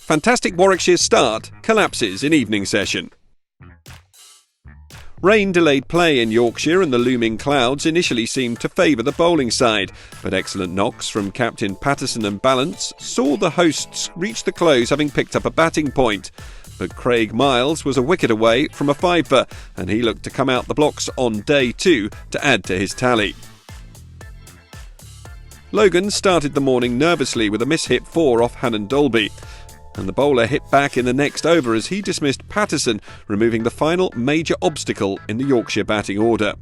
Fantastic Warwickshire start collapses in evening session. Rain delayed play in Yorkshire and the looming clouds initially seemed to favour the bowling side, but excellent knocks from captain Patterson and Balance saw the hosts reach the close having picked up a batting point. But Craig Miles was a wicket away from a fiver, and he looked to come out the blocks on day 2 to add to his tally. Logan started the morning nervously with a mishit 4 off Hannon Dolby, and the bowler hit back in the next over as he dismissed Patterson, removing the final major obstacle in the Yorkshire batting order.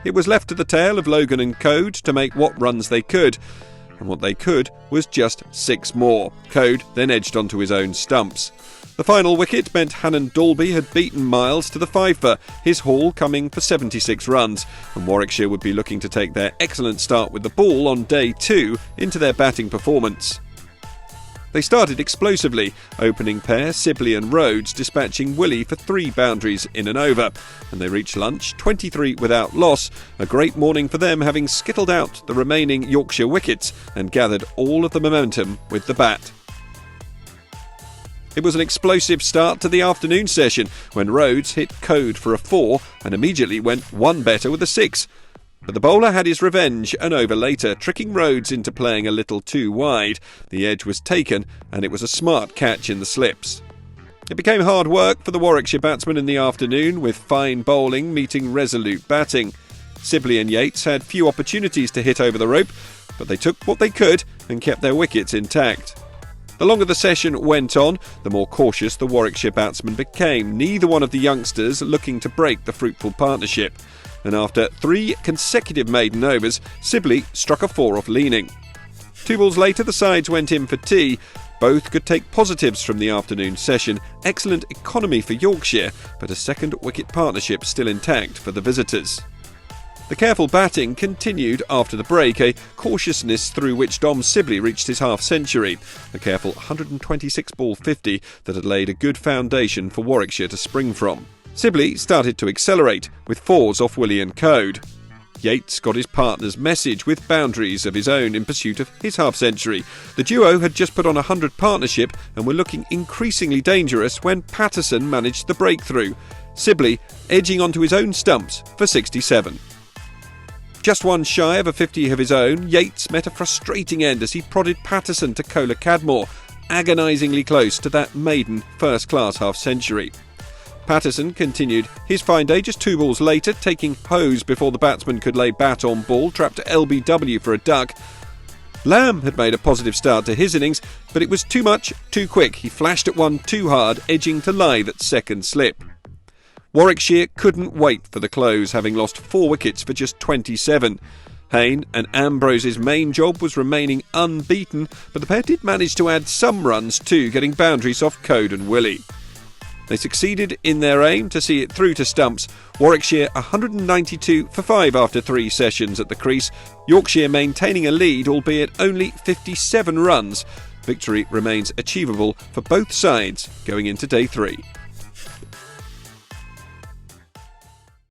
It was left to the tale of Logan and Code to make what runs they could, and what they could was just 6 more. Code then edged onto his own stumps. The final wicket meant Hannon Dolby had beaten Miles to the fifer, his haul coming for 76 runs, and Warwickshire would be looking to take their excellent start with the ball on day 2 into their batting performance. They started explosively, opening pair Sibley and Rhodes dispatching Willie for 3 boundaries in an over, and they reached lunch 23 without loss, a great morning for them having skittled out the remaining Yorkshire wickets and gathered all of the momentum with the bat. It was an explosive start to the afternoon session when Rhodes hit Code for a 4 and immediately went 1 better with a 6. But the bowler had his revenge an over later, tricking Rhodes into playing a little too wide. The edge was taken and it was a smart catch in the slips. It became hard work for the Warwickshire batsmen in the afternoon, with fine bowling meeting resolute batting. Sibley and Yates had few opportunities to hit over the rope, but they took what they could and kept their wickets intact. The longer the session went on, the more cautious the Warwickshire batsmen became, neither one of the youngsters looking to break the fruitful partnership. And after 3 consecutive maiden overs, Sibley struck a 4 off leaning. 2 balls later, the sides went in for tea. Both could take positives from the afternoon session. Excellent economy for Yorkshire, but a second wicket partnership still intact for the visitors. The careful batting continued after the break, a cautiousness through which Dom Sibley reached his half-century, a careful 126-ball 50 that had laid a good foundation for Warwickshire to spring from. Sibley started to accelerate, with 4s off Willie and Code. Yates got his partner's message with boundaries of his own in pursuit of his half-century. The duo had just put on a 100 partnership and were looking increasingly dangerous when Patterson managed the breakthrough, Sibley edging onto his own stumps for 67. Just 1 shy of a 50 of his own, Yates met a frustrating end as he prodded Patterson to Cola Cadmore, agonisingly close to that maiden first-class half-century. Patterson continued his fine day just 2 balls later, taking hose before the batsman could lay bat on ball, trapped to LBW for a duck. Lamb had made a positive start to his innings, but it was too much, too quick. He flashed at 1 too hard, edging to live at second slip. Warwickshire couldn't wait for the close, having lost 4 wickets for just 27. Hayne and Ambrose's main job was remaining unbeaten, but the pair did manage to add some runs too, getting boundaries off Code and Willie. They succeeded in their aim to see it through to stumps. Warwickshire 192 for 5 after 3 sessions at the crease. Yorkshire maintaining a lead, albeit only 57 runs. Victory remains achievable for both sides going into day 3.